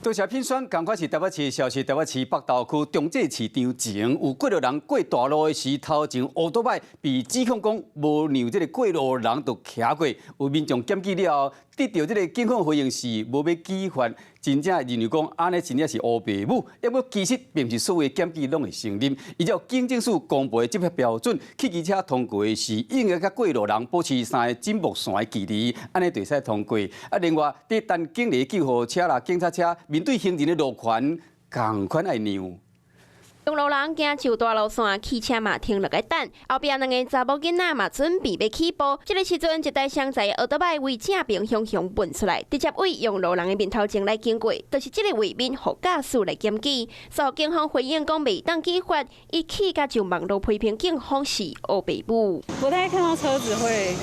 多谢品选，赶快是台北市消息，台北市北投区中正市场前有过路人过大路的时，头前乌托摆被指控讲无让这个过路人都徛过，有民众检举了后，得到这个警方回应是无要举发，真正认为讲安尼真正是乌白母，要不其实并不是所有检举拢会承认，依照警政署公布的执法标准，汽机车通过的时应该甲过路人保持3个警目线的距离，安尼就使通过。另外，伫等警力救护车啦、警察车。 面对行人的路权，同款爱让。用路人行就大路线，汽车嘛停落来等。后壁2个查某囡仔嘛准备要起步，这个时阵一台双载奥多摆为正边向奔出来，直接为用路人的面头前来经过，就是这个画面，互驾驶来检举。所警方回应讲，未当举发，伊起甲就网络批评警方是乌白母。不太看到车子会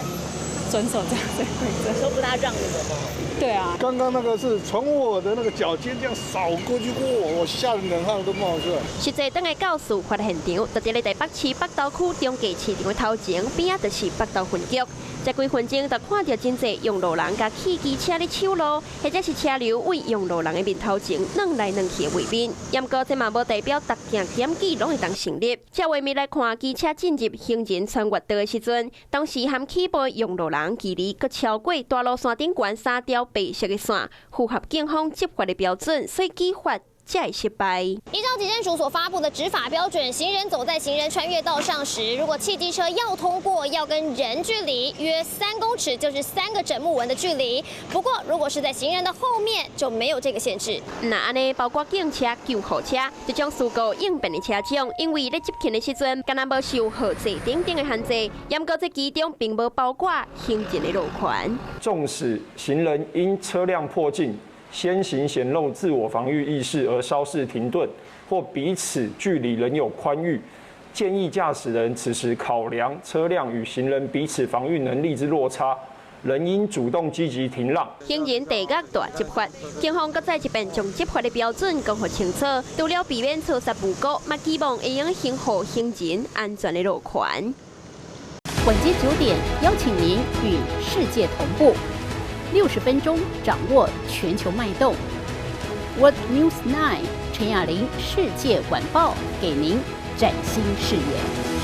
遵守这样的规则，都不大让路的吗？ 对啊，刚刚那个是从我的那个脚尖这样扫过去，我吓得冷汗都冒出来。实际等的告诉发现场，就伫咧台北市北投区中继市场的头前边仔，就是北投分局。这几分钟，就看到真侪用路人甲汽机车咧抢路，或者是车流为用路人的面头前弄来弄去的画面。不过这嘛无代表逐件检举拢会当成立。车画面来看，机车进入行人穿越道的时阵，当时含起步用路人距离佮超过大路线顶悬3条白色的线，符合警方执法的标准，所以举发。 才会失败。依照警政署所发布的执法标准，行人走在行人穿越道上时，如果汽机车要通过，要跟人距离约3公尺，就是3个整木纹的距离。不过，如果是在行人的后面，就没有这个限制。那安尼，包括警车、救护车这种事故应变的车种，因为咧接近的时阵，敢若无受号志等等的限制，不过这其中并无包括行人的路权。纵使行人因车辆迫近。 先行显露自我防御意识而稍事停顿，或彼此距离仍有宽裕，建议驾驶人此时考量车辆与行人彼此防御能力之落差，仍应主动积极停让。行人地角大执法，警方搁再一遍将执法的标准讲予清楚，除了避免错杀无辜，嘛希望会用行护行人安全的路权。晚间9点，邀请您与世界同步。 60分钟掌握全球脉动。What News 9，陈雅玲世界晚报给您崭新视野。